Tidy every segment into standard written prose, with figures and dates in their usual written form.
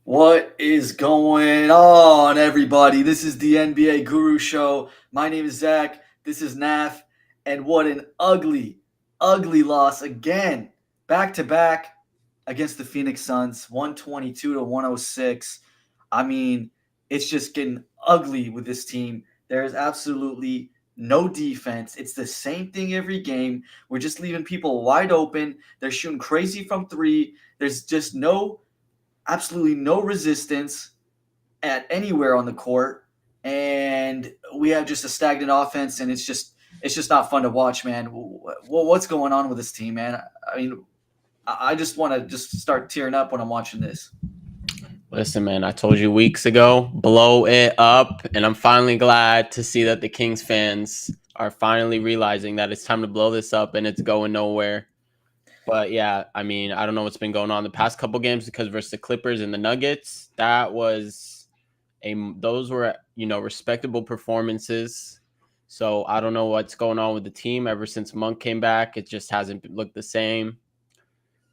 What is going on, everybody? This is the NBA Guru Show. My name is Zach. This is Naf. And what an ugly, ugly loss again, back to back against the Phoenix Suns, 122 to 106. I mean, it's just getting ugly with this team. There is absolutely no defense. It's the same thing every game. We're just leaving people wide open. They're shooting crazy from three. There's just absolutely no resistance at anywhere on the court, and we have just a stagnant offense, and it's just not fun to watch, man. What's going on with this team, man? I mean, I just want to just start tearing up when I'm watching this. Listen, man, I told you weeks ago, blow it up. And I'm finally glad to see that the Kings fans are finally realizing that it's time to blow this up and it's going nowhere. But yeah, I mean, I don't know what's been going on the past couple games because versus the Clippers and the Nuggets, those were, respectable performances. So I don't know what's going on with the team ever since Monk came back. It just hasn't looked the same.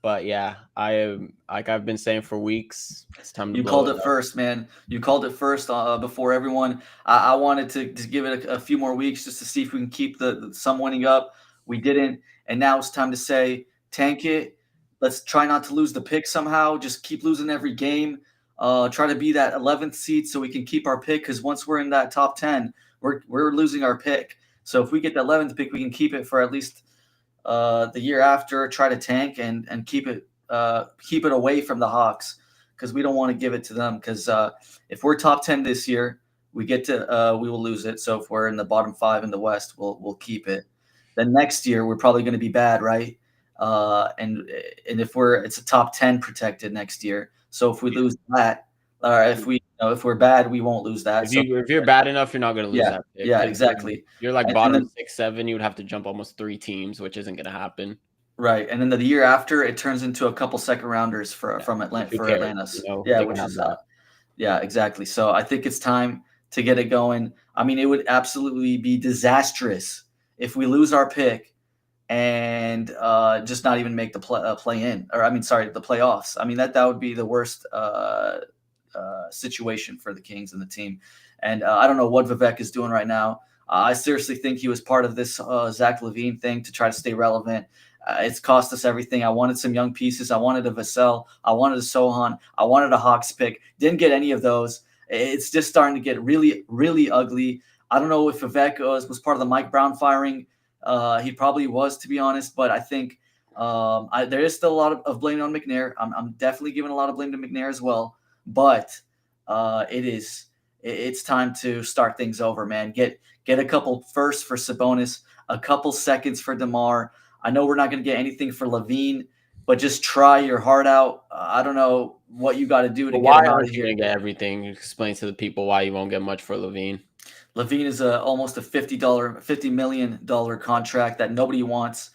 But yeah, I've been saying for weeks, it's time to You blow called it it up. first, man. You called it first before everyone. I wanted to give it a few more weeks just to see if we can keep the some winning up. We didn't, and now it's time to say tank it. Let's try not to lose the pick somehow. Just keep losing every game. Try to be that 11th seed so we can keep our pick. Because once we're in that top 10, we're losing our pick. So if we get the 11th pick, we can keep it for at least the year after. Try to tank and keep it away from the Hawks because we don't want to give it to them. Because if we're top 10 this year, we will lose it. So if we're in the bottom five in the West, we'll keep it. Then next year we're probably going to be bad, right? And it's a top 10 protected next year. So if we lose that, or if we're bad, we won't lose that. So If you're bad enough, you're not going to lose yeah, that pick yeah, because exactly. you're like And bottom then 6, 7. You would have to jump almost 3 teams, which isn't going to happen. right, and then the year after, it turns into a couple second rounders Yeah. from Which Atlanta who for cares? Atlanta's. Yeah, They can which have is that. yeah, exactly. So I think it's time to get it going. I mean, it would absolutely be disastrous if we lose our pick and just not even make the play in, or I mean, sorry, the playoffs. I mean that would be the worst situation for the Kings and the team. And I don't know what Vivek is doing right now. I seriously think he was part of this Zach LaVine thing to try to stay relevant. It's cost us everything. I wanted some young pieces. I wanted a Vassell. I wanted a Sohan. I wanted a Hawks pick. Didn't get any of those. It's just starting to get really, really ugly. I don't know if Vivek was part of the Mike Brown firing. He probably was, to be honest. But I think there is still a lot of blame on McNair. I'm definitely giving a lot of blame to McNair as well. But it's time to start things over, man. Get a couple firsts for Sabonis, a couple seconds for DeMar. I know we're not going to get anything for Levine, but just try your heart out. I don't know what you got to do to But get why him out of aren't you here. going to get everything? Explain to the people why you won't get much for Levine. Levine is almost a $50 million contract that nobody wants.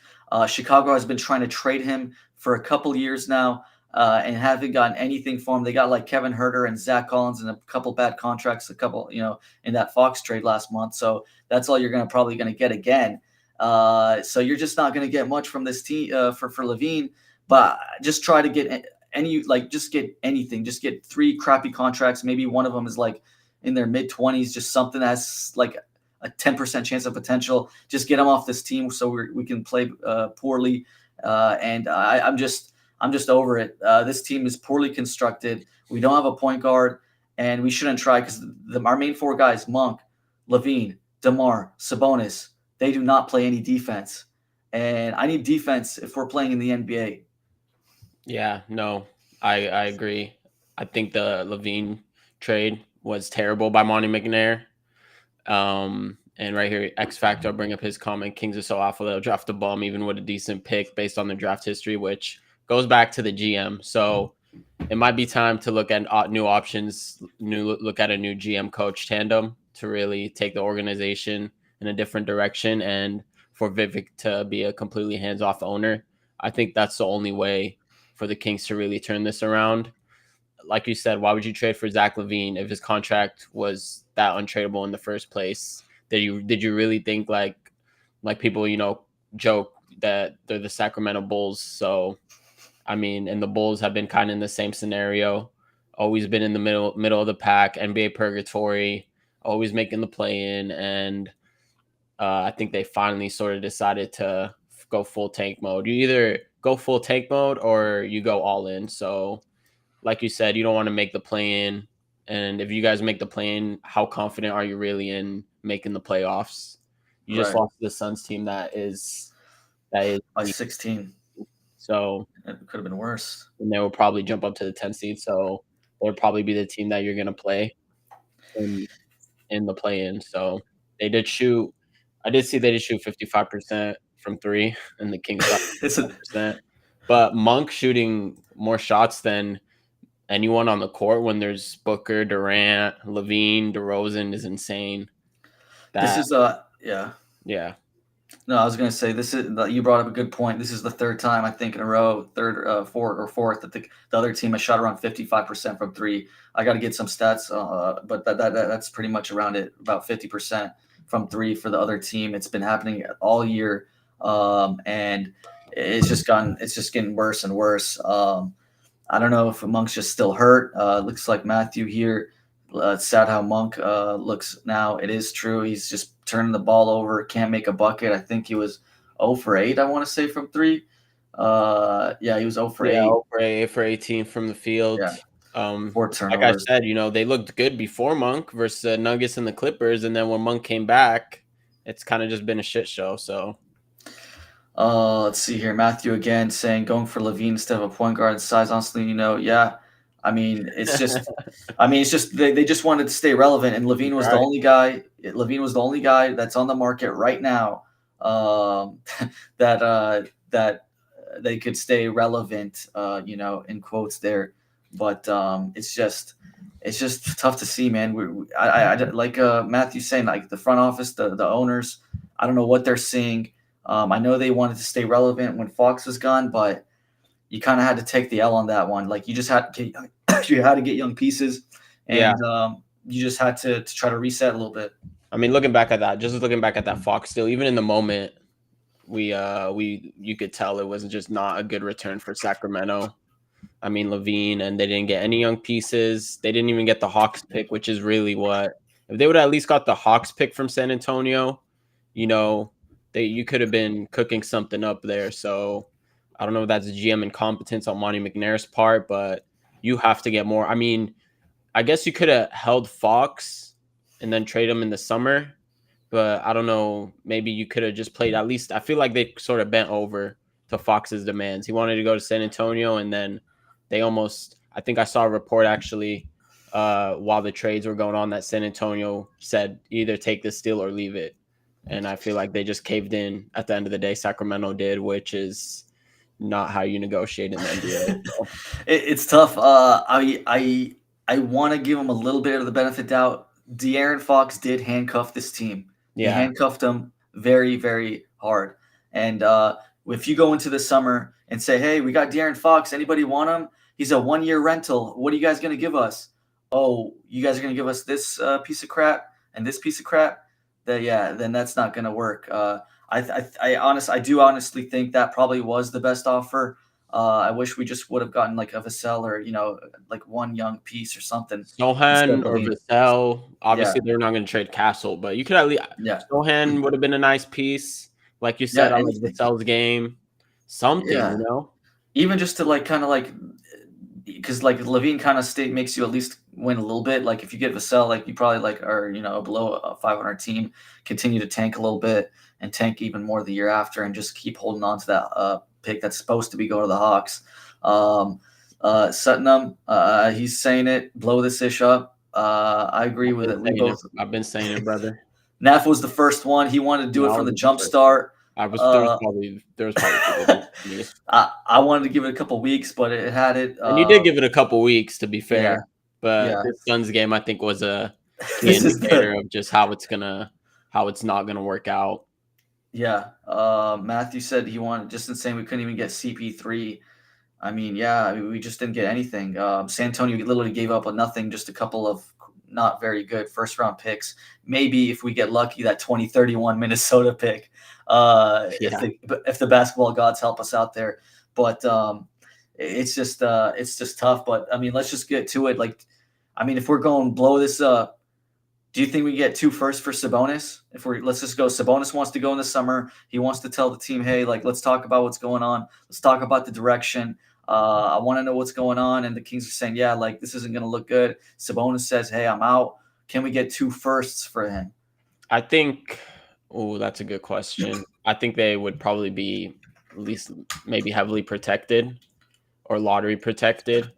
Chicago has been trying to trade him for a couple years now and haven't gotten anything for him. They got like Kevin Herter and Zach Collins and a couple bad contracts, in that Fox trade last month. So that's all you're probably going to get again. So you're just not going to get much from this team for Levine. But just try to get just get anything. Just get 3 crappy contracts. Maybe one of them is like in their mid-20s, just something that's like a 10% chance of potential. Just get them off this team so we can play poorly. And I'm just over it. This team is poorly constructed. We don't have a point guard, and we shouldn't try because our main 4 guys, Monk, Levine, DeMar, Sabonis, they do not play any defense. And I need defense if we're playing in the NBA. Yeah, no, I agree. I think the Levine trade was terrible by Monty McNair. And right here, X Factor, I'll bring up his comment. Kings are so awful they'll draft a bum even with a decent pick based on their draft history, which goes back to the GM. So it might be time to look at new options, look at a new GM coach tandem to really take the organization in a different direction, and for Vivek to be a completely hands-off owner. I think that's the only way for the Kings to really turn this around. Like you said, why would you trade for Zach LaVine if his contract was that untradeable in the first place? Did you really think like people joke that they're the Sacramento Bulls? So I mean, and the Bulls have been kind of in the same scenario. always been in the middle of the pack, NBA purgatory, always making the play in, and I think they finally sort of decided to go full tank mode. You either go full tank mode or you go all in. So, like you said, you don't want to make the play in. And if you guys make the play in, how confident are you really in making the playoffs? You just Right. lost to the Suns team that is By weak. 16. So, It could have been worse. and they will probably jump up to the 10 seed. So they'll probably be the team that you're gonna play in in the play in. So they did shoot. I did see they did shoot 55% from three, and the Kings shot It's a, 55%. But Monk shooting more shots than anyone on the court when there's Booker, Durant, Levine, DeRozan is insane. this That is yeah. yeah. No, I was gonna say this is you brought up a good point. This is the third time I think in a row, third, fourth that the other team has shot around 55% from three. I got to get some stats, but that's pretty much around it, about 50% from three for the other team. It's been happening all year, and it's just getting worse and worse. I don't know if Monk's just still hurt. Looks like Matthew here. It's sad how Monk looks now. It is true. He's just turning the ball over. Can't make a bucket. I think he was 0 for 8, I want to say, from three. Yeah, he was 0 for Yeah, 8. for 18 from the field. Yeah, Um, 4 like I turnovers. said, they looked good before Monk versus the Nuggets and the Clippers, and then when Monk came back, it's kind of just been a shit show. So Let's see here. Matthew again saying going for Levine instead of a point guard size. Honestly, yeah. It's just they just wanted to stay relevant, and Levine was the right, only guy. Levine was the only guy that's on the market right now um, that they could stay relevant. In quotes there, but it's just tough to see, man. Like Matthew saying, like the front office, the owners. I don't know what they're seeing. I know they wanted to stay relevant when Fox was gone, but you kind of had to take the L on that one. Like you just had to you had to get young pieces, yeah. and you just had to try to reset a little bit. I mean, looking back at that Fox deal, even in the moment, you could tell it was just not a good return for Sacramento. I mean, Levine, and they didn't get any young pieces. They didn't even get the Hawks pick, which is really what if they would have at least got the Hawks pick from San Antonio, you know, you could have been cooking something up there. So I don't know if that's GM incompetence on Monty McNair's part, but you have to get more. I mean, I guess you could have held Fox and then trade him in the summer, but I don't know. Maybe you could have just played at least. I feel like they sort of bent over to Fox's demands. He wanted to go to San Antonio, and then they almost. I think I saw a report actually while the trades were going on that San Antonio said either take this deal or leave it, and I feel like they just caved in at the end of the day. Sacramento did, which is not how you negotiate in the NBA. So. It's tough. I want to give him a little bit of the benefit of the doubt. De'Aaron Fox did handcuff this team. He Yeah, handcuffed them very, very hard. And if you go into the summer and say, "Hey, we got De'Aaron Fox. Anybody want him? He's a 1-year rental. What are you guys going to give us? Oh, you guys are going to give us this piece of crap and this piece of crap." Then that's not going to work. I do honestly think that probably was the best offer. I wish we just would have gotten like a Vassell or like one young piece or something instead of Sohan or Levine. Vassell. Yeah, Obviously, they're not going to trade Castle, but you could at least yeah, Sohan would have been a nice piece. Like you said, yeah. I like Anything. Vassell's game. Something, Yeah, you know? even just to like kind of like because like Levine kind of state makes you at least win a little bit. Like if you get Vassell, like you probably like are below a 500 team, continue to tank a little bit and tank even more the year after, and just keep holding on to that pick that's supposed to be going to the Hawks. Sutton, he's saying it. Blow this ish up. I agree with it. We both. I've been saying it, brother. Naf was the first one. He wanted to do No, it I from the wasn't the jump first one. start. I was Uh, there was probably people me. I wanted to give it a couple weeks, but it had it. And you did give it a couple weeks, to be Yeah, fair. But yeah. this Suns game, I think, was a key This is indicator the of just how it's not gonna work out. yeah. Matthew said he wanted just insane. We couldn't even get CP3. We just didn't get anything. San Antonio literally gave up on nothing, just a couple of not very good first round picks. Maybe if we get lucky, that 2031 Minnesota pick. Yeah. If the basketball gods help us out there, but it's just tough. But I mean, let's just get to it. Like, I mean, if we're going blow this up, do you think we get 2 firsts for Sabonis? If we're let's just go. Sabonis wants to go in the summer. He wants to tell the team, hey, like let's talk about what's going on. Let's talk about the direction. I want to know what's going on. And the Kings are saying, yeah, like this isn't going to look good. Sabonis says, hey, I'm out. Can we get 2 firsts for him? I think. Oh, that's a good question. I think they would probably be at least maybe heavily protected or lottery protected,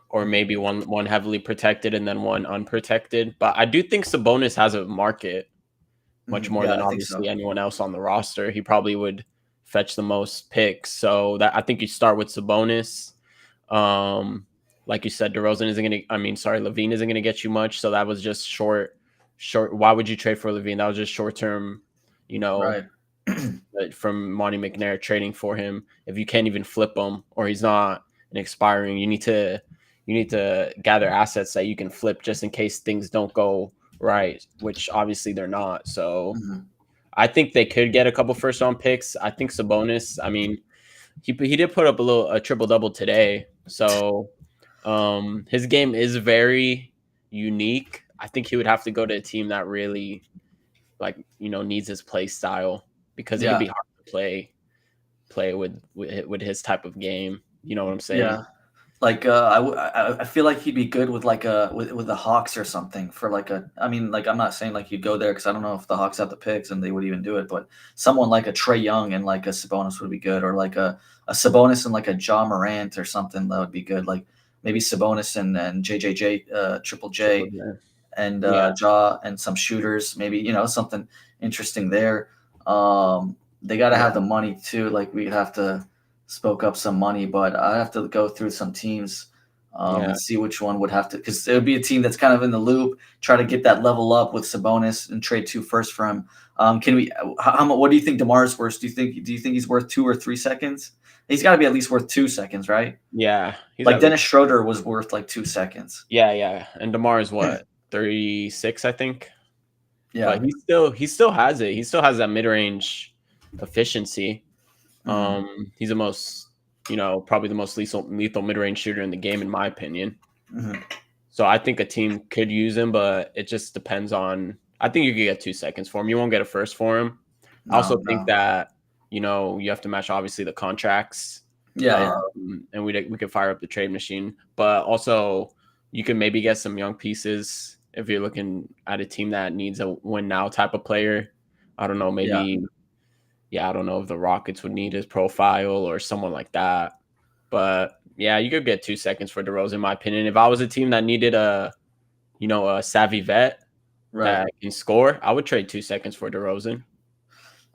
or maybe one heavily protected and then one unprotected. But I do think Sabonis has a market much more Yeah, than I think obviously so. anyone else on the roster. He probably would fetch the most picks. So that I think you start with Sabonis. Um, like you said, DeRozan isn't gonna. I mean, sorry, Levine isn't gonna get you much. So that was just short. Short. Why would you trade for Levine? That was just short term. You know, Right. from Monty McNair trading for him. If you can't even flip him or he's not an expiring, you need to gather assets that you can flip just in case things don't go right, which obviously they're not. So Mhm. I think they could get a couple first round picks. I think Sabonis, I mean, he did put up a triple double today. So his game is very unique. I think he would have to go to a team that really needs his play style because it could Yeah. be hard to play with his type of game. You know what I'm saying? Yeah. Like I feel like he'd be good with like a with the Hawks or something for like a. I mean, like I'm not saying like he'd go there because I don't know if the Hawks have the picks and they would even do it. But someone like a Trey Young and like a Sabonis would be good, or like a Sabonis and like a Ja Morant or something that would be good. Like maybe Sabonis and JJJ Triple Triple J J. and Yeah, Ja and some shooters, maybe something interesting there. They got to yeah, have the money too. Like we'd have to spoke up some money, but I have to go through some teams yeah. and see which one would have to, because it would be a team that's kind of in the loop, try to get that level up with Sabonis and trade 2 first for him. Can we? How much? What do you think Demar's worth? Do you think he's worth 2 or 3 seconds? He's got to be at least worth 2 seconds, right? Yeah, he's Like at least. Dennis Schroeder was worth like 2 seconds. Yeah, yeah. And DeMar is what, 36, I think. But Yeah. he still has it. He still has that mid range efficiency. Mhm. He's the most, probably the most lethal mid range shooter in the game, in my opinion. Mhm. So I think a team could use him, but it just depends on. I think you could get 2 seconds for him. You won't get a first for him. I also No, think no. that you have to match obviously the contracts, Yeah, yeah. and we could fire up the trade machine. But also, you can maybe get some young pieces if you're looking at a team that needs a win now type of player. I don't know, Yeah. maybe yeah, I don't know if the Rockets would need his profile or someone like that. But yeah, you could get 2 seconds for DeRozan, in my opinion. If I was a team that needed a savvy vet Right. that can score, I would trade 2 seconds for DeRozan.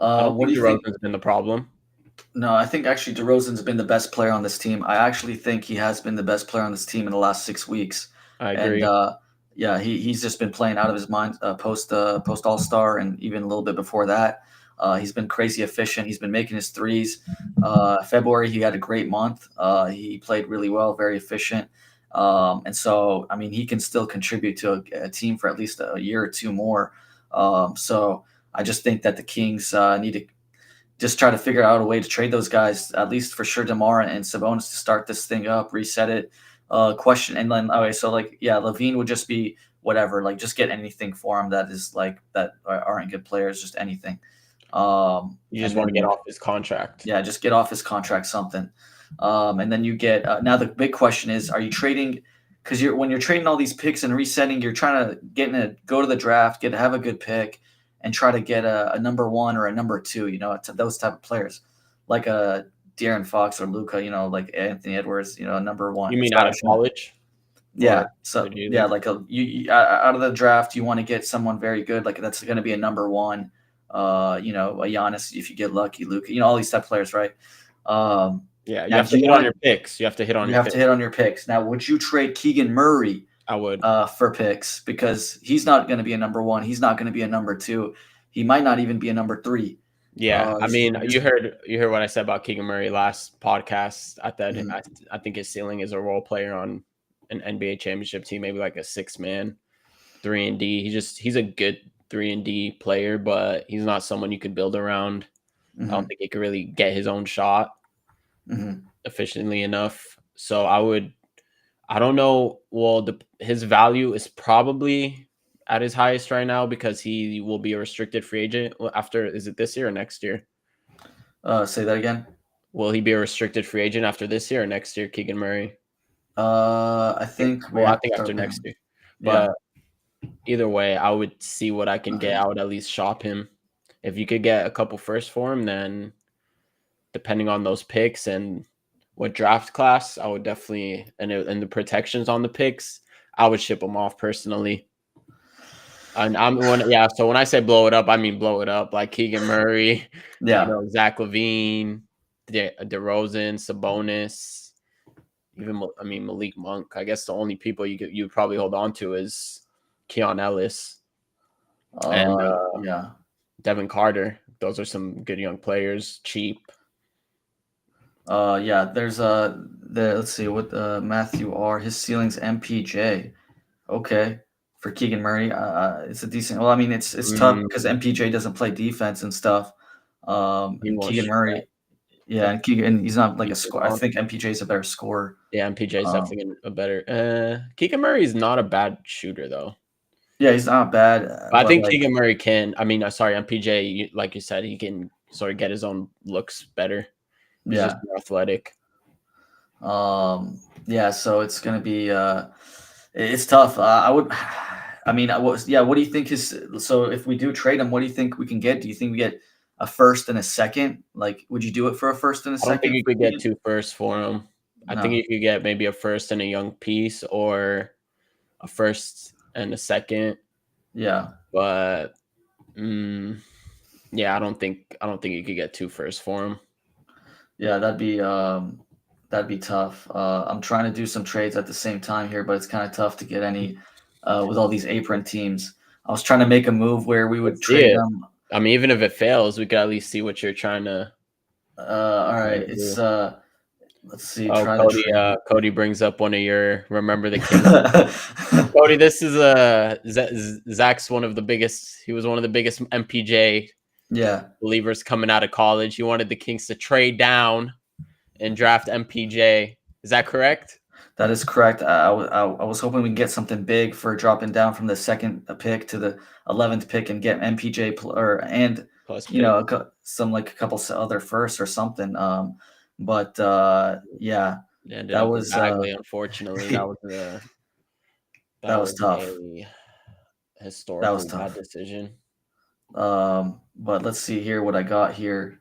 I don't What do think you think? DeRozan's been the problem. No, I think actually DeRozan's been the best player on this team. I actually think he has been the best player on this team in the last 6 weeks. I And agree. yeah, he's just been playing out of his mind post All Star and even a little bit before that. He's been crazy efficient. He's been making his threes. February he had a great month. He played really well, very efficient. And so I mean he can still contribute to a team for at least a year or two more. So I just think that the Kings need to just try to figure out a way to trade those guys, at least for sure, Demar and Sabonis to start this thing up, reset it. Question and then okay, so like yeah, Levine would just be whatever, like just get anything for him that is like that aren't good players, just anything. You just And want to then get off his contract. yeah, just get off his contract something. And then you get now the big question is, are you trading? Because when you're trading all these picks and resetting, you're trying to go to the draft, have a good pick, and try to get a number one or a number two. Those type of players, like a De'Aaron Fox or Luca. Like Anthony Edwards. Number one. You It's mean got out to of be college or yeah. So did you yeah, think? like out of the draft, you want to get someone very good. Like that's going to be a number one. A Giannis if you get lucky, Luka. All these type of players, right? Um, Yeah, you now, have do to you hit on want your picks. You have to hit on you your have to picks. hit on your picks. Now, would you trade Keegan Murray I would. for picks because he's not going to be a number one. He's not going to be a number two. He might not even be a number three. Yeah, I He's mean, you just heard what I said about Keegan Murray last podcast. mhm, I think his ceiling is a role player on an NBA championship team, maybe like a 6 man 3 and D. He's a good 3 and D player, but he's not someone you could build around. I don't mhm, think he could really get his own shot mhm. efficiently enough. So I don't know. Well, his value is probably at his highest right now because he will be a restricted free agent after. Is it this year or next year? Say that again. Will he be a restricted free agent after this year or next year, Keegan Murray? I think we Well, I have to think after start next paying. year. Yeah. But either way, I would see what I can get. Okay. I would at least shop him. If you could get a couple first for him, then depending on those picks and what draft class, I would definitely and the protections on the picks, I would ship them off personally. And so when I say blow it up, I mean blow it up like Keegan Murray, Yeah. Zach LaVine, DeRozan, Sabonis, even Malik Monk. I guess the only people you probably hold on to is Keon Ellis and Yeah. Devin Carter. Those are some good young players, cheap. Yeah. Let's see what Matthew R. His ceiling's MPJ. Okay. For Keegan Murray, it's a decent. Well, I mean, it's tough because Mm, MPJ doesn't play defense and stuff. he And won't Keegan shoot that. Murray, yeah, and Keegan, he's not like a Keep it score. I on. think MPJ is a better scorer. Yeah, MPJ is Um, definitely a better. Keegan Murray is not a bad shooter though. yeah, he's not bad, But I but think like, Keegan Murray can. Sorry, MPJ. Like you said, he can sort of get his own looks better. He's just yeah, more athletic. yeah. So it's gonna be, it's tough. I would, I mean, yeah. What do you think is so? If we do trade him, what do you think we can get? Do you think we get a first and a second? Like, would you do it for a first and a I don't think second you for could get Keegan? two firsts for him. I think No. you could get maybe a first and a young piece, or a first and a second. Yeah. But yeah, I don't think you could get two firsts for him. Yeah, that'd be tough. I'm trying to do some trades at the same time here, but it's kind of tough to get any with all these apron teams. I was trying to make a move where we would Let's see trade it. them. I mean, even if it fails, we could at least see what you're All right, trying to it's do. let's see, Oh, try the Cody. trade. Cody brings up one of your remember the King. Cody, this is Zach's one of the biggest. He was one of the biggest MPJ Yeah, believers coming out of college. He wanted the Kings to trade down and draft MPJ. Is that correct? that is correct. I was hoping we can get something big for dropping down from the second pick to the 11th pick and get MPJ or and Plus you know pick. some like a couple other firsts or something. But yeah, It ended that up with was Bagley. Unfortunately, that that was was tough. a That was historically bad tough. decision. But let's see here what I got here.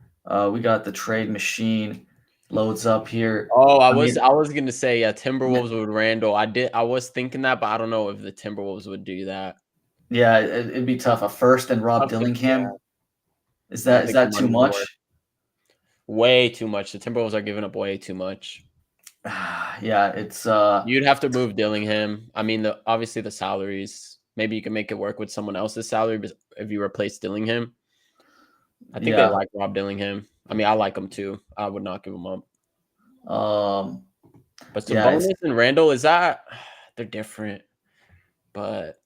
We got the trade machine loads up here. Oh, I I was mean, I was gonna say yeah, Timberwolves with Randall. I was thinking that, but I don't know if the Timberwolves would do that. yeah, it'd be tough. A first and Rob Tough to, yeah, Dillingham. I don't Is think the that too money would work. much? Way too much. The Timberwolves are giving up way too much. Yeah, it's You'd have to move Dillingham. I mean, obviously the salaries. Maybe you can make it work with someone else's salary, but if you replace Dillingham, I think they yeah. like Rob Dillingham. I mean, I like him too. I would not give him up. Um But yeah, it's Sabonis and Randall, is that they're different? But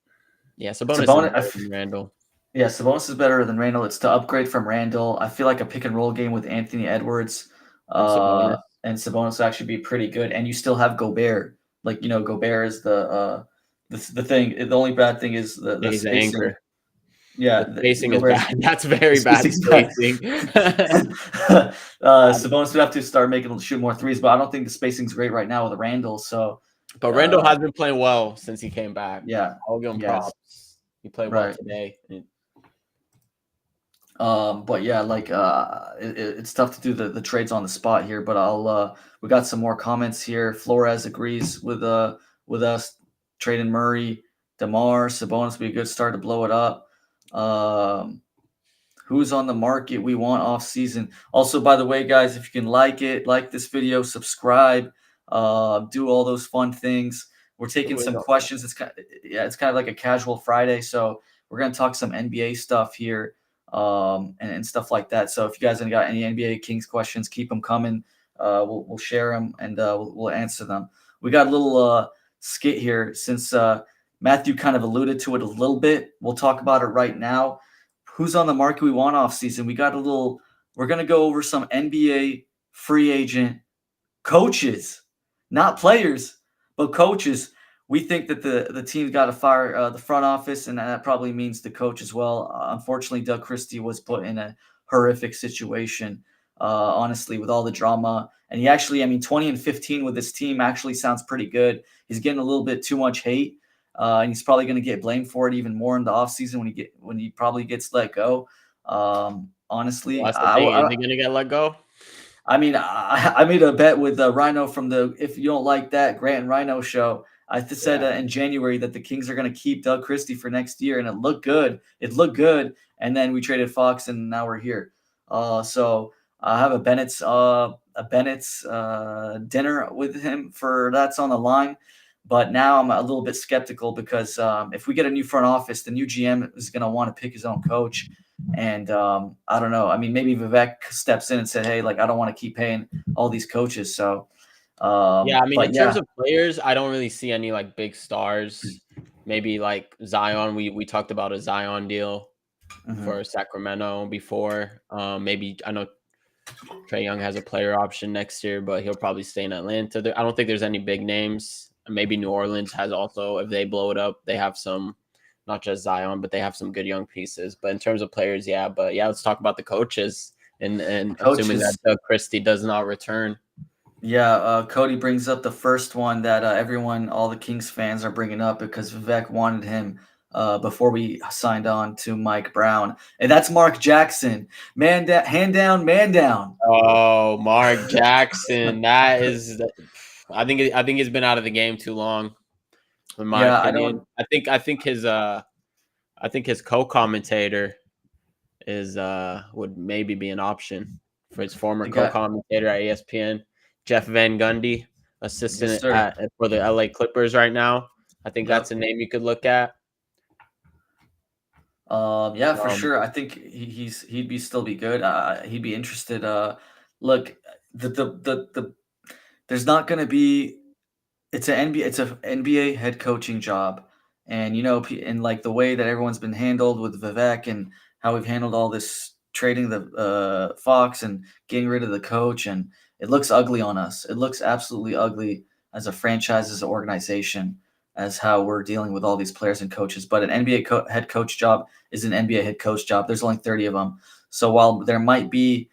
yeah, Sabonis is Sabonis. better than Randall. Yeah, Sabonis is better than Randall. It's to upgrade from Randall. I feel like a pick and roll game with Anthony Edwards And Sabonis, and Sabonis will actually be pretty good. And you still have Gobert. Like, Gobert is the thing. The only bad thing is yeah, the he's an spacing. anchor. Yeah, The spacing is Gobert's bad. That's the very bad spacing's bad. spacing. Sabonis would have to start making shoot more threes, but I don't think the spacing's great right now with Randall. So, But Randall uh, has been playing well since he came back. yeah, I'll give him yes, props. He played well right. today. But yeah, like it's tough to do the trades on the spot here. But we got some more comments here. Flores agrees with us trading Murray, DeMar, Sabonis would be a good start to blow it up. Um, who's on the market we want off season? Also, by the way, guys, if you can like this video, subscribe, do all those fun things. We're taking some questions. It's kind of like a casual Friday, so we're gonna talk some NBA stuff here, and stuff like that. So if you guys got any NBA Kings questions, keep them coming. We'll share them and we'll answer them. We got a little skit here since Matthew kind of alluded to it a little bit. We'll talk about it right now. Who's on the market we want off season? We got we're going to go over some NBA free agent coaches. not players, but coaches. We think that the team's got to fire the front office, and that probably means the coach as well. Unfortunately, Doug Christie was put in a horrific situation, honestly, with all the drama. And he actually, I mean, 20-15 with this team actually sounds pretty good. He's getting a little bit too much hate, and he's probably going to get blamed for it even more in the offseason when he probably gets let go. Well, Honestly, that's the thing. Is he gonna get let go? I mean, I made a bet with Rhino from the If You Don't Like That Grant and Rhino show. I said Yeah. in January that the Kings are going to keep Doug Christie for next year, and it looked good. It looked good, and then we traded Fox, and now we're here. So I have a Bennett's dinner with him for that's on the line. But now I'm a little bit skeptical because if we get a new front office, the new GM is going to want to pick his own coach. And I don't know. I mean, maybe Vivek steps in and said, "Hey, like I don't want to keep paying all these coaches." So, Yeah, I mean, in but terms yeah, of players, I don't really see any like big stars. Maybe like Zion. We talked about a Zion deal mhm. for Sacramento before. Maybe I know Trey Young has a player option next year, but he'll probably stay in Atlanta. I don't think there's any big names. Maybe New Orleans has also, if they blow it up, they have some, not just Zion, but they have some good young pieces. But in terms of players, yeah. But yeah, let's talk about the coaches. And assuming that Coaches. Doug Christie does not return. Yeah, Cody brings up the first one that all the Kings fans are bringing up because Vivek wanted him before we signed on to Mike Brown, and that's Mark Jackson. Hand down, man down. Oh, Mark Jackson. That is, I think he's been out of the game too long, in my Yeah, I opinion. don't. I think his co-commentator is would maybe be an option for his former The guy. co-commentator at ESPN, Jeff Van Gundy, Yes, assistant sir. for the LA Clippers right now. I think that's Yep. a name you could look at. Yeah, for Um, sure. I think he'd be still be good. He'd be interested. Look, the there's not going to be. It's a NBA head coaching job, and and like the way that everyone's been handled with Vivek and how we've handled all this trading the Fox and getting rid of the coach, and it looks ugly on us. It looks absolutely ugly as a franchise, as an organization, as how we're dealing with all these players and coaches. But an NBA head coach job is an NBA head coach job. There's only 30 of them, so while there might be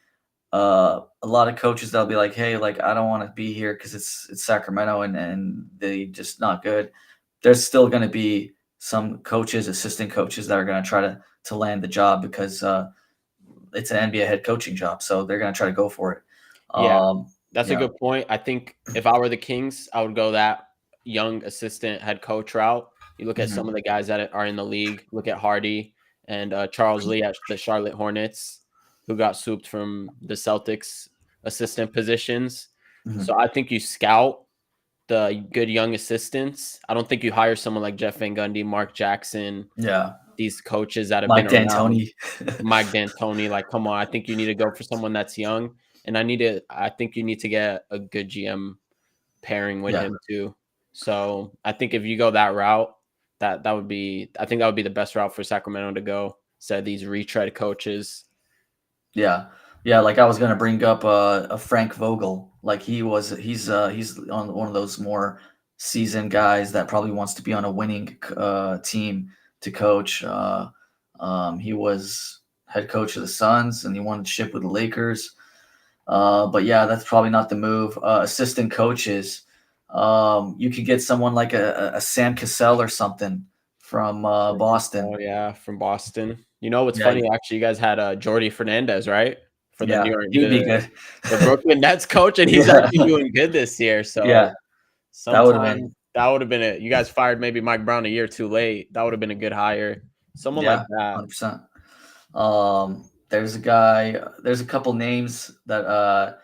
a lot of coaches that'll be like, "Hey, like I don't want to be here because it's Sacramento and they just not good." There's still going to be some coaches, assistant coaches that are going to try to land the job because it's an NBA head coaching job, so they're going to try to go for it. yeah, that's a Yeah. good point. I think if I were the Kings, I would go that young assistant head coach route. You look at some Mhm. of the guys that are in the league. Look at Hardy and Charles Lee at the Charlotte Hornets, who got swooped from the Celtics assistant positions. Mhm. So I think you scout the good young assistants. I don't think you hire someone like Jeff Van Gundy, Mark Jackson, Yeah. these coaches that have been Mike around, D'Antoni. Mike D'Antoni. Like, come on, I think you need to go for someone that's young, and I think you need to get a good GM pairing with Yeah. him too. So I think if you go that route, that would be, I think that would be the best route for Sacramento to go. Instead of these retread coaches. Yeah. Yeah, like I was gonna bring up a Frank Vogel. Like he's on one of those more seasoned guys that probably wants to be on a winning team to coach. He was head coach of the Suns and he won the ship with the Lakers. But yeah, that's probably not the move. Assistant coaches. You could get someone like a Sam Cassell or something from Boston. Oh yeah, from Boston. You know what's Yeah, funny? Actually, you guys had Jordy Fernandez, right? For the New yeah, York, he would be good. the Brooklyn Nets coach, and he's Yeah, actually doing good this year. yeah, So that would have been. sometime that would have been it. You guys fired maybe Mike Brown a year too late. That would have been a good hire. Someone like Yeah, that. 100%. There's a guy. There's a couple names that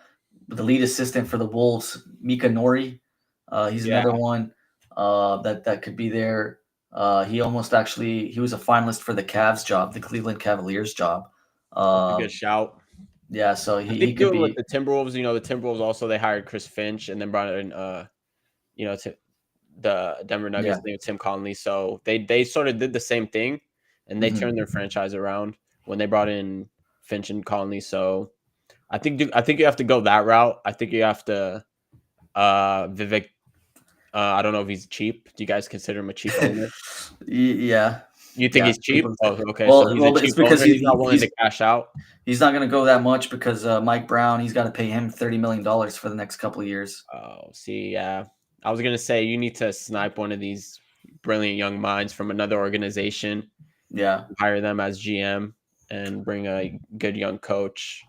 the lead assistant for the Wolves, Mika Nori. He's Yeah, another one that could be there. He was a finalist for the Cavs job, the Cleveland Cavaliers job. that's a good Um, shout. yeah, so I he think could doing with be. the Timberwolves, the Timberwolves also they hired Chris Finch and then brought in to the Denver Yeah. Nuggets named Tim Conley. So they sort of did the same thing and they Mhm. turned their franchise around when they brought in Finch and Conley. So I think you have to go that route. I think you have to Vivek. I don't know if he's cheap. Do you guys consider him a cheap owner? Yeah, You think yeah. he's cheap? People say. Oh, okay. So he's a Well, it's cheap because owner. He's not willing to cash out. he's not going to go that much because Mike Brown, he's got to pay him $30 million for the next couple of years. Oh, see, yeah. I was gonna say you need to snipe one of these brilliant young minds from another organization, Yeah. hire them as GM, and bring a good young coach.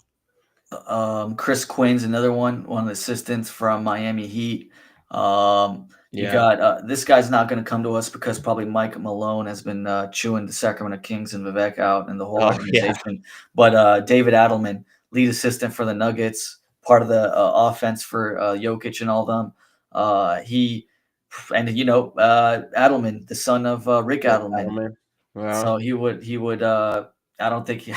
Chris Quinn's another one of the assistants from Miami Heat. You Yeah. got this guy's not going to come to us because probably Mike Malone has been chewing the Sacramento Kings and Vivek out and the whole Oh, yeah. organization. But David Adelman, lead assistant for the Nuggets, part of the offense for Jokic and all them. He and Adelman, the son of Rick Rick Adelman. Adelman. So Well, he would I don't think he,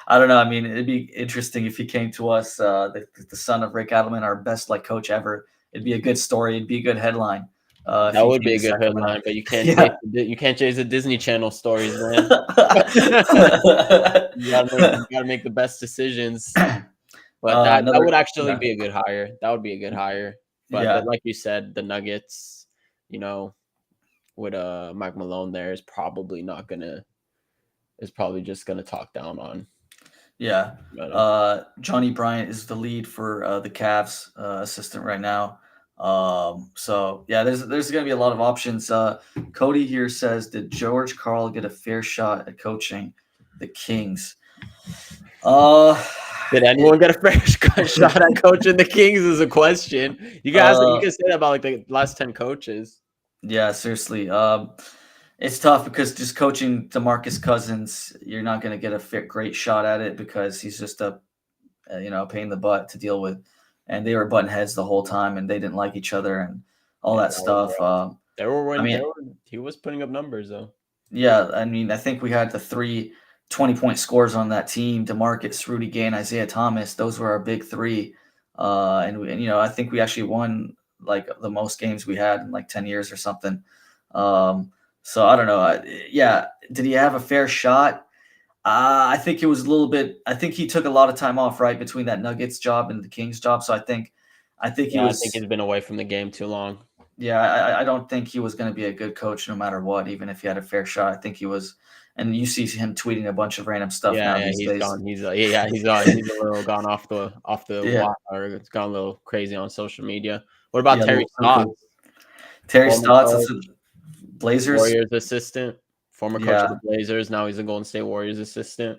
I don't know. I mean, it'd be interesting if he came to us, the son of Rick Adelman, our best like coach ever. It'd be a good story. It'd be a good headline if that he would came be to a good Sacramento. headline, but you can't chase Yeah. you can't chase the Disney Channel stories, man. You gotta make the best decisions. But that Another, would actually yeah, be a good hire. That would be a good hire. But yeah, like you said, the Nuggets, you know, with Mike Malone there is probably just gonna talk down on. yeah. But, Johnny Bryant is the lead for the Cavs assistant right now. So yeah, there's going to be a lot of options. Cody here says, did George Karl get a fair shot at coaching the Kings? Uh, did it, anyone get a fair shot at coaching the Kings? Is a question. You can say that about like the last 10 coaches. yeah, seriously. It's tough because just coaching DeMarcus Cousins, you're not going to get a great shot at it because he's just a pain in the butt to deal with, and they were butting heads the whole time, and they didn't like each other and all Yeah, that that was stuff. rough. I mean, He was putting up numbers though. yeah, I mean, I think we had the three 20-point scores on that team: Demarcus, Rudy Gay, and Isaiah Thomas. Those were our big three, I think we actually won like the most games we had in like 10 years or something. So I don't know. Yeah, did he have a fair shot? I think it was a little bit. I think he took a lot of time off right between that Nuggets job and the Kings job. So I think he Yeah, I think he's was. been away from the game too long. Yeah, I don't think he was going to be a good coach no matter what, even if he had a fair shot. I think he was, and you see him tweeting a bunch of random stuff Yeah, now yeah, these he's days. gone. He's a little gone off the Yeah, wire, or it's gone a little crazy on social media. What about yeah, a Terry little Stotts, cuckoo. Terry former Stotts, coach, Blazers. Warriors assistant, former coach of Yeah, the Blazers. Now he's a Golden State Warriors assistant.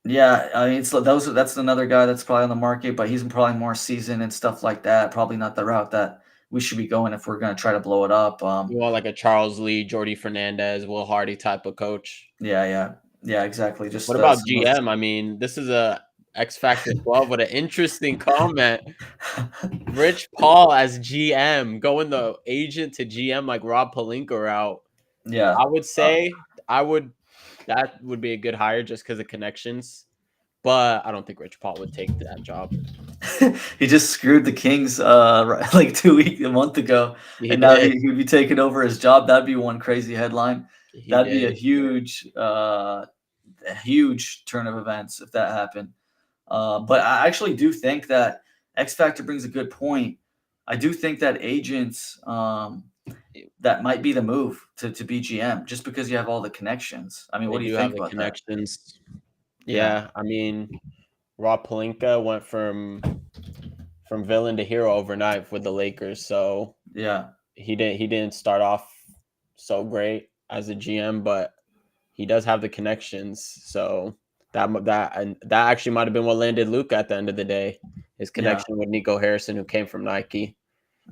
yeah. I mean, that's another guy that's probably on the market, but he's probably more seasoned and stuff like that. Probably not the route that we should be going if we're going to try to blow it up. You want like a Charles Lee, Jordy Fernandez, Will Hardy type of coach. Yeah, yeah, yeah, exactly. What Just about some of GM? I mean, this is a X Factor 12 with an interesting comment. Rich Paul as GM, going the agent to GM like Rob Pelinka route. yeah. I would say that would be a good hire just because of connections. But I don't think Rich Paul would take that job. He just screwed the Kings like a month ago, He and now did. he'd be taking over his job. That'd be one crazy headline. He That'd be did. a huge turn of events if that happened. But I actually do think that X Factor brings a good point. I do think that agents that might be the move to be GM just because you have all the connections. I mean, They what do you do have think the about that? connections. Yeah, Yeah, I mean, Rob Pelinka went from villain to hero overnight with the Lakers. So yeah, he didn't start off so great as a GM, but he does have the connections. So that actually might have been what landed Luke at the end of the day. His yeah. connection with Nico Harrison, who came from Nike.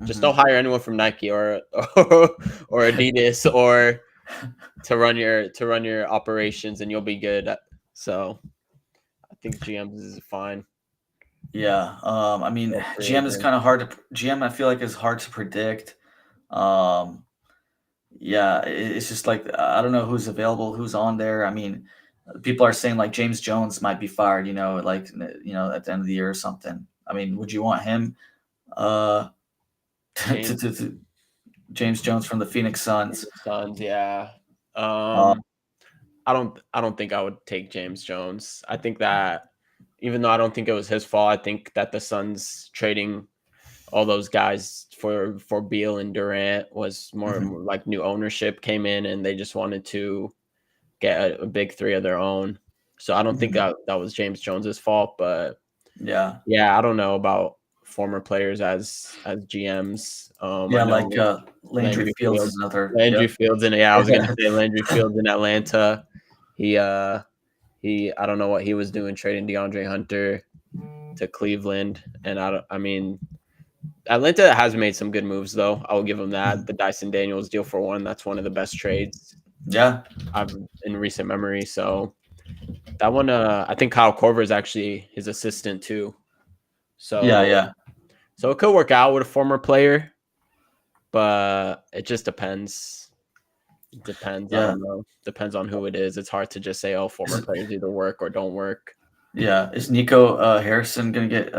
Just don't Hmm. hire anyone from Nike or Adidas or to run your operations, and you'll be good. So I think GMs is fine. Yeah, I mean, Feel free GM is again. kind of hard to GM. I feel like is hard to predict. Um, yeah, it's just like I don't know who's available, who's on there. I mean, people are saying like James Jones might be fired. At the end of the year or something. I mean, would you want him? James To James Jones from the Phoenix Suns. Suns, yeah. Uh, Um, I don't think I would take James Jones. I think that even though I don't think it was his fault, I think that the Suns trading all those guys for Beal and Durant was more Mhm. like new ownership came in and they just wanted to get a big three of their own. So I don't think Mhm. that was James Jones's fault, but Yeah. yeah, I don't know about former players as GMs. I Yeah, like, know Landry Landry Fields is Fields, another. Landry Yep. Fields, and yeah, I was gonna say Landry Fields in Atlanta. He I don't know what he was doing trading DeAndre Hunter to Cleveland, and I mean Atlanta has made some good moves though. I will give them that. Mhm. The Dyson Daniels deal for one, that's one of the best trades Yeah. I've in recent memory. So that one, I think Kyle Korver is actually his assistant too. Yeah, So yeah. it could work out with a former player, but it just depends. It depends. I Yeah. don't know. Depends on who it is. It's hard to just say, oh, former Is players either work or don't work. yeah, is Nico, Harrison gonna get,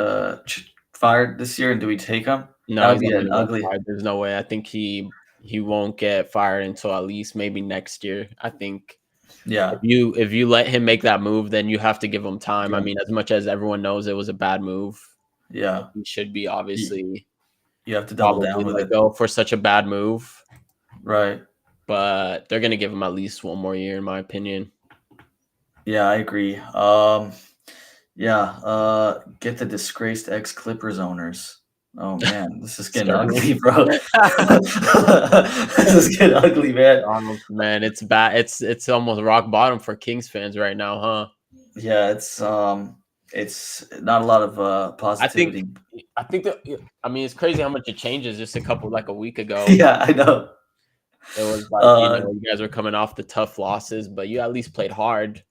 fired this year, and do we take him? That No, would he's be not an gonna get ugly. fired. There's no way. I think he won't get fired until at least maybe next year. I think Yeah. if you let him make that move, then you have to give him time. I Yeah. mean, as much as everyone knows it was a bad move, and Yeah. he should be You obviously you have to double probably down with let it. go for such a bad move. Right. But they're gonna give him at least one more year, in my opinion. Yeah, I agree. Yeah, get the disgraced ex-Clippers owners. Oh, man, this is getting Sterling. ugly, bro. This is getting ugly, man. Man, it's bad. It's almost rock bottom for Kings fans right now, huh? Yeah, it's not a lot of, I think positivity. I think that I mean it's crazy how much it changes just like a week ago. Yeah, I know. It was like, Uh, you guys were coming off the tough losses, but you at least played hard,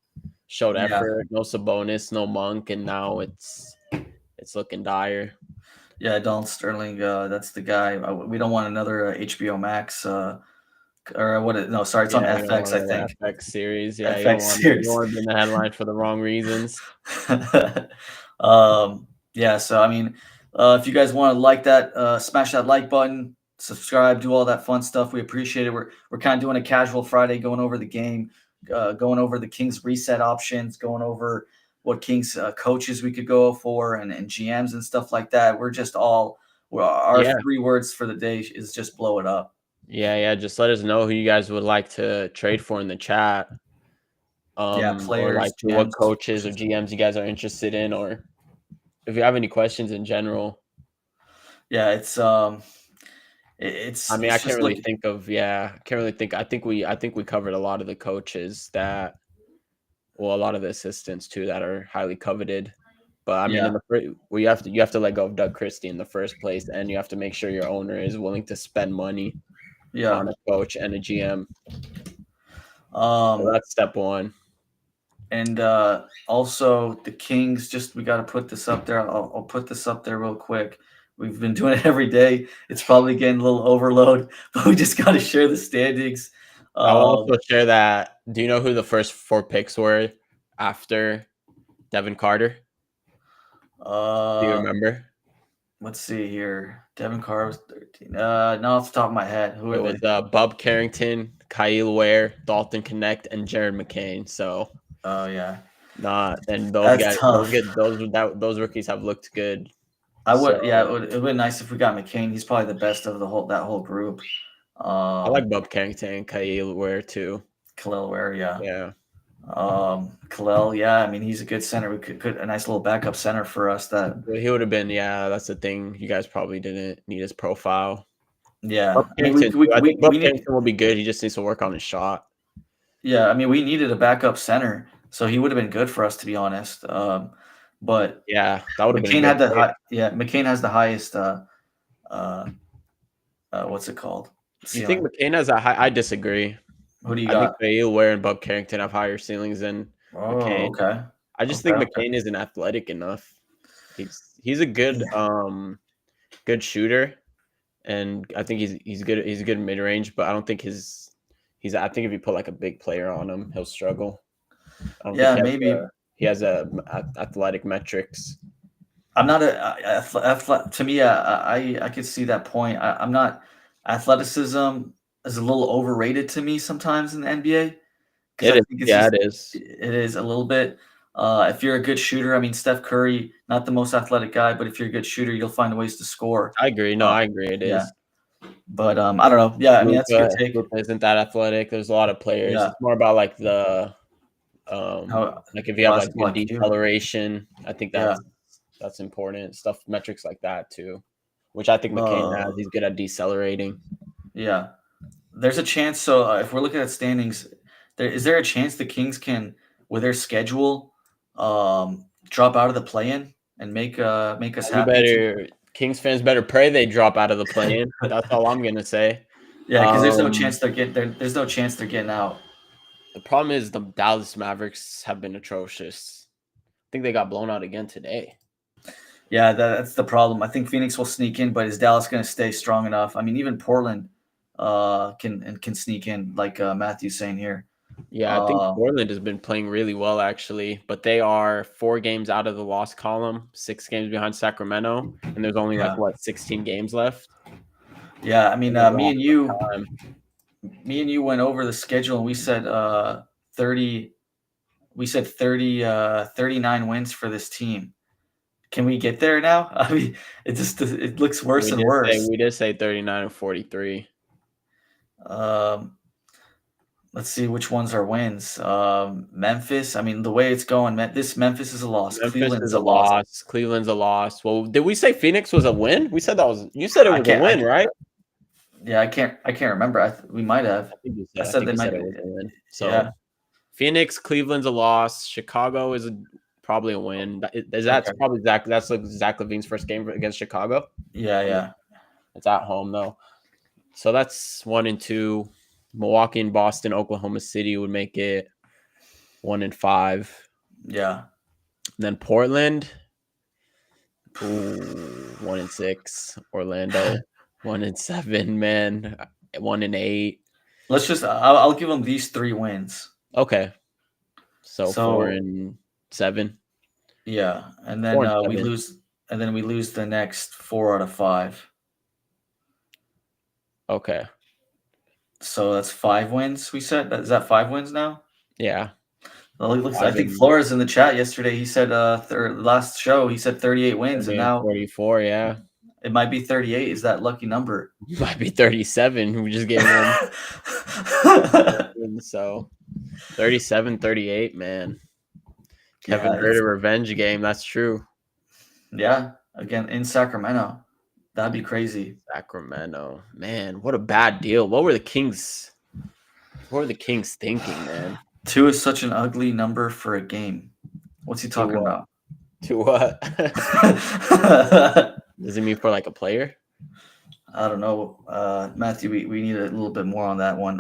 showed yeah. effort, no Sabonis, no Monk, and now it's looking dire. Yeah, Donald Sterling, that's the guy. We don't want another, HBO Max, or what it no, sorry, it's on Yeah, you don't FX, want I another think. FX series. Yeah, FX you don't series. want to be in the headlines for the wrong reasons. Yeah, so I mean, if you guys want to like that, smash that like button, subscribe, do all that fun stuff. We appreciate it. We're kind of doing a casual Friday, going over the game, going over the Kings reset options, going over what Kings coaches we could go for, and GMs and stuff like that. Our Yeah. 3 words for the day is just blow it up. Yeah. Just let us know who you guys would like to trade for in the chat. Yeah, Or players, like what GMs, coaches or coaches. GMs you guys are interested in, or if you have any questions in general. Yeah, I mean, I it's can't just really looking. think of I can't really think. I think we covered a lot of the coaches that well, a lot of the assistants too that are highly coveted. But I mean, Yeah, well, you have to let go of Doug Christie in the first place, and you have to make sure your owner is willing to spend money yeah. on a coach and a GM. So Um, that's step one. and also the Kings. Just we got to put this up there. I'll put this up there real quick. We've been doing it every day. It's probably getting a little overload, but we just got to share the standings. I'll Um, also share that. Do you know who the first four picks were after Devin Carter? Do you uh, remember? let's see here. Devin Carr was 13. Not off the top of my head. Who It are was they? Bub Carrington, Kyle Ware, Dalton Connect, and Jared McCain. So Oh yeah, not and that's tough. those rookies have looked good. I would. Yeah, So it would be nice if we got McCain. He's probably the best of the whole group. I Um, like Bub Carrington and Kyle Ware too. Khalil Ware, yeah. Yeah. Kalel, yeah, I mean he's a good center. We could a nice little backup center for us. That But he would have been, yeah, that's the thing. You guys probably didn't need his profile. Bub yeah, I mean Carrington too. I think Bub we need Carrington will be good. He just needs to work on his shot. yeah. I mean we needed a backup center, so he would have been good for us to be honest. But Yeah, that would have been a McCain good had the trade. high. Yeah, McCain has the highest. Uh, what's it called? You think Ceiling. McCain has a high? I disagree. Who do you I think got? Kyle Ware and Bub Carrington have higher ceilings than Oh, McCain. okay, I just okay, think okay. McCain isn't athletic enough. He's a good Yeah, good shooter, and I think he's good mid range, but I don't think he's I think if you put like a big player on him, he'll struggle. I don't think yeah, maybe. he has athletic metrics. I'm not to me. I could see that point. I'm not athleticism is a little overrated to me sometimes in the NBA because It I is, think it's yeah, just it is. it is a little bit. If you're a good shooter, I mean, Steph Curry, not the most athletic guy, but if you're a good shooter, you'll find ways to score. I agree. No, Uh, I agree. It yeah, is. but I don't know. Yeah, I mean, that's a good take. Luka isn't that athletic. There's a lot of players. Yeah, It's more about like how like if you have like basketball good IQ. deceleration, I think Yeah, that's important. Stuff metrics like that too, which I think McCain uh, has. He's good at decelerating. yeah. There's a chance. So if we're looking at standings, is there a chance the Kings can, with their schedule, drop out of the play-in and make us You happy too? better Kings fans better pray they drop out of the play-in. That's all I'm gonna say. Yeah, because there's no Um, chance there's no chance they're getting out. the problem is the Dallas Mavericks have been atrocious. I think they got blown out again today. Yeah, that's the problem. I think Phoenix will sneak in, but is Dallas going to stay strong enough? I mean, even Portland can sneak in, like Matthew's saying here. Yeah, I think Uh, Portland has been playing really well actually, but they are 4 games out of the loss column, 6 games behind Sacramento, and there's only like yeah, what 16 games left. yeah. I mean, They don't have enough time. me and you went over the schedule, and we said 30. We said 30, 39 wins for this team. Can we get there now? I mean, it looks worse and worse. We did say 39 and 43. Um, let's see which ones are wins. Memphis. I mean, the way it's going, this Memphis is a loss. Memphis Cleveland is is a a loss. loss. Cleveland's a loss. Well, did we say Phoenix was a win? We said that was. You said it I was a can't. win, right? Yeah, I can't remember. We might have. I Said think they you might said be. it was a win. So Yeah. Phoenix, Cleveland's a loss. Chicago is probably a win. That's Okay. probably Zach. That's like Zach Levine's first game against Chicago. Yeah. Yeah. It's at home though. So that's 1 and 2. Milwaukee and Boston, Oklahoma City would make it 1 and 5. Yeah. And then Portland, 1 and 6. Orlando, 1 and 7. Man, 1 and 8. Let's just. I'll give them these 3 wins. Okay, so 4 So and 7. yeah, and 4 then and we 7. lose, the next 4 out of 5. Okay, So that's 5 wins. We said is that 5 wins now? yeah. Well, it looks. I 5 think and Flores in the chat yesterday. He said last show he said 38 wins, and 30 and now 44. Yeah, it might be 38. Is that lucky number? might be 37. We just gave him. So 37, 38. Man, Kevin Yeah, Herter revenge game. That's true. yeah. Again in Sacramento, that'd be crazy. Sacramento, man, what a bad deal. What were the Kings? What were the Kings thinking, man? 2 is such an ugly number for a game. What's he talking about? To what? Does it mean for like a player? I don't know, Matthew. We need a little bit more on that one.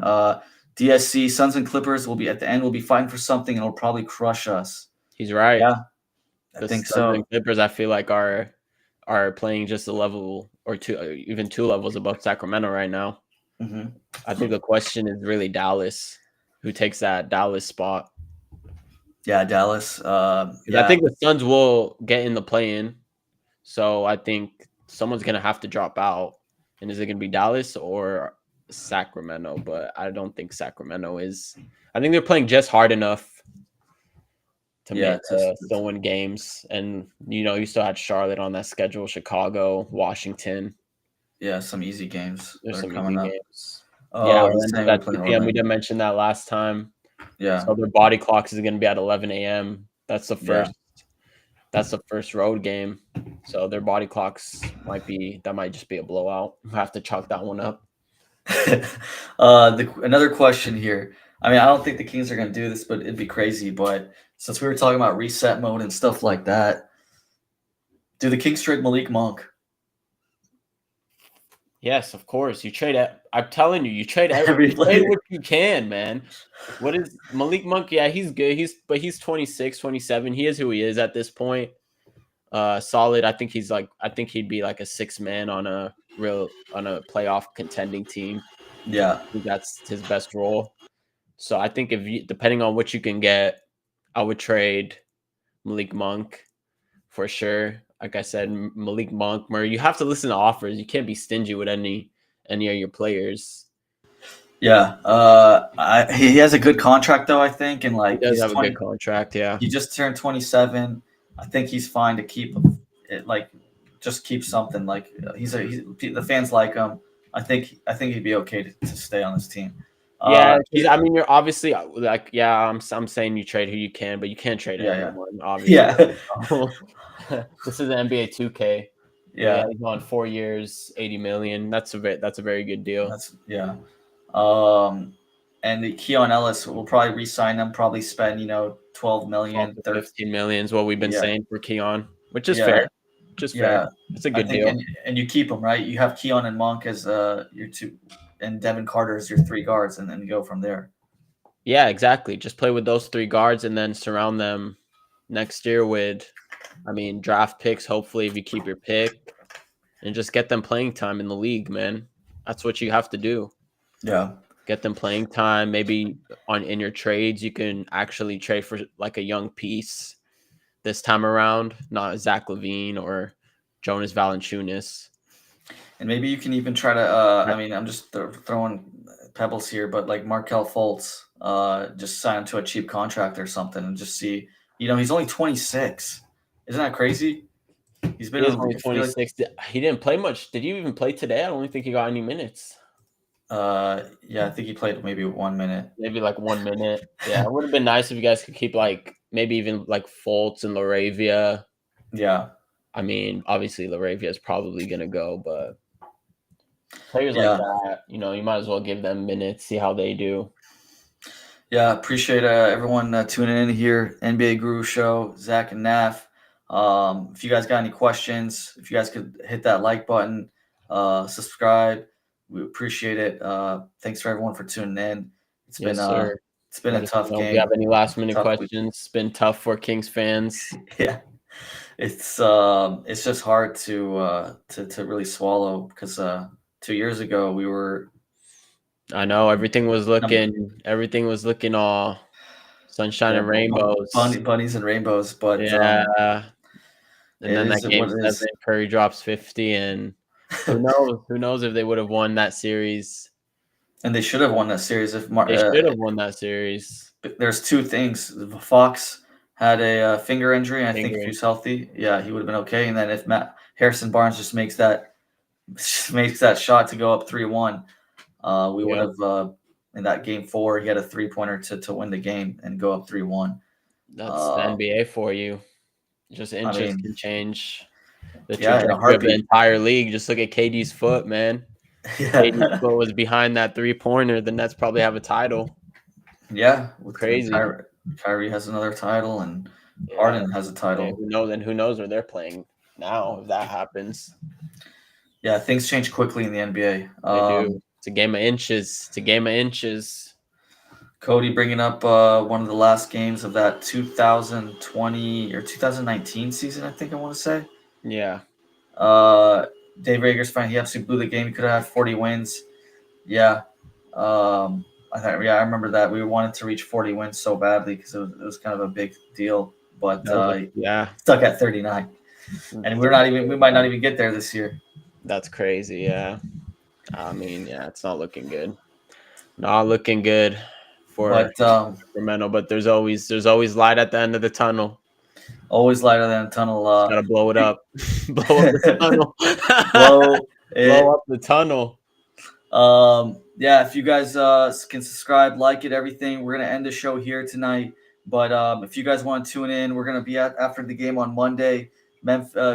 DSC Suns and Clippers will be at the end. We'll be fighting for something, and it'll probably crush us. He's right. Yeah, I The think Suns so. and Clippers, I feel like are playing just a level or two, even 2 levels above Sacramento right now. Hmm. I think the question is really Dallas, who takes that Dallas spot. Yeah, Dallas. I Yeah, think the Suns will get in the play-in, so I think someone's gonna have to drop out. And is it gonna be Dallas or Sacramento? But I don't think Sacramento is. I think they're playing just hard enough to yeah. make still win games. And you still had Charlotte on that schedule, Chicago, Washington. Yeah, some easy games that There's are some coming easy up. games. Yeah, Oh, he's Orlando's saying we're at playing 2 p.m. We Orlando. did mention that last time. Yeah, So their body clocks is going to be at 11 a.m. That's the yeah. first. That's the first road game. So their body clocks might just be a blowout. We'll have to chalk that one up. Another question here. I mean, I don't think the Kings are going to do this, but it'd be crazy. But since we were talking about reset mode and stuff like that, do the Kings trade Malik Monk? Yes, of course. You trade it. I'm telling you, you trade Every you trade player. what you can, man. What is Malik Monk? Yeah, he's good. He's 26, 27. He is who he is at this point. Solid. I think he'd be like a 6-man on a playoff contending team. Yeah. I think that's his best role. So I think depending on what you can get, I would trade Malik Monk for sure. Like I said, Malik Monk, Murray. You have to listen to offers. You can't be stingy with any of your players. Yeah, he has a good contract though, I think, and He like does he's have a good 20. contract. Yeah. He just turned 27. I think he's fine to keep it. Like, just keep something. Like he's the fans like him. I think he'd be okay to stay on this team. Yeah, because Yeah, I mean, you're obviously like, yeah, I'm saying you trade who you can, but you can't trade yeah, everyone, obviously. yeah, This is NBA 2K. But yeah, yeah. he's on 4 years, 80 million. That's a very good deal. That's yeah. Um, and Keon Ellis will probably re-sign them. Probably spend 12 12 million. to 15 million is what we've been Yeah, saying for Keon, which is fair. yeah, Which is fair. yeah. It's a I good think, deal. and you keep them right. You have Keon and Monk as your two, and Devin Carter as your three guards, and then go from there. Yeah, exactly. Just play with those three guards and then surround them next year with, I mean, draft picks, hopefully, if you keep your pick, and just get them playing time in the league, man. That's what you have to do. Yeah. Get them playing time. Maybe in your trades, you can actually trade for like a young piece this time around, not Zach LaVine or Jonas Valanciunas. And maybe you can even try to. Right. I mean, I'm just throwing pebbles here, but like Markel Fultz, just sign him to a cheap contract or something, and just see. He's only 26. Isn't that crazy? He's been He in is the only league. I feel like 26. He didn't play much. Did you even play today? I don't even think he got any minutes. yeah, I think he played maybe 1 minute. Maybe like 1 minute. Yeah, it would have been nice if you guys could keep like maybe even like Fultz and Laravia. Yeah, I mean, obviously Laravia is probably gonna go, but players like yeah, that, you might as well give them minutes, see how they do. yeah. Appreciate everyone tuning in here. NBA Guru Show, Zach and Naf. If you guys got any questions, if you guys could hit that like button, subscribe, we appreciate it. Thanks for everyone for tuning in. It's been Yes, sir. it's been a Let us tough know if you have game, any last minute tough week. questions. It's been tough for Kings fans. Yeah, it's just hard to really swallow because 2 years ago we were I know number everything was looking all sunshine yeah, and rainbows. bunnies and rainbows, but Yeah. And it then is that game what it 7, is. Curry drops 50, and who knows? Who knows if they would have won that series? And they should have won that series if They should have won that series. there's two things. Fox had a finger injury, and I think if he Fingering. was healthy, yeah, he would have been okay. And then if Matt Harrison Barnes just makes that makes that shot to go up 3-1, we would Yep. have in that game 4. He had a 3-pointer to win the game and go up 3-1. That's the Uh, NBA for you. Just I inches mean, can change the yeah, in a trajectory of the heartbeat. entire league. Just look at KD's foot, man. If KD's Yeah, foot was behind that 3-pointer, the Nets probably have a title. yeah. With Crazy. Kyrie has another title, and Yeah. Harden has a And title. who knows? And who knows where they're playing now if that happens. Yeah, things change quickly in the NBA. They do. It's a game of inches. It's a game of inches. Cody bringing up one of the last games of that 2020 or 2019 season, I think I want to say. Yeah. Uh, Dave Rager's fine. He absolutely blew the game. He could have had 40 wins. Yeah. I remember that. We wanted to reach 40 wins so badly because it was kind of a big deal, but Yeah. stuck at 39. And we might not even get there this year. That's crazy. Yeah. I mean, yeah, it's not looking good. Not looking good for But Sacramento, but there's always light at the end of the tunnel. always lighter than a tunnel. Just gotta blow it up. Blow up the tunnel. Blow Blow it. up the tunnel. Yeah, if you guys can subscribe, like it, everything, we're gonna end the show here tonight. But if you guys want to tune in, we're gonna be at after the game on Monday.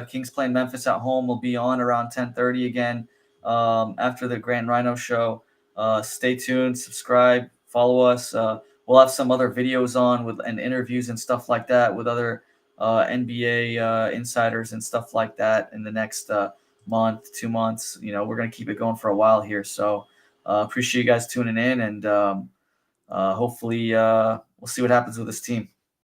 Kings playing Memphis at home. Will be on around 10:30 again after the Grand Rhino show. Stay tuned, subscribe, follow us. We'll have some other videos on with and interviews and stuff like that with other NBA insiders and stuff like that in the next month, 2 months. We're gonna keep it going for a while here. So appreciate you guys tuning in, and hopefully we'll see what happens with this team.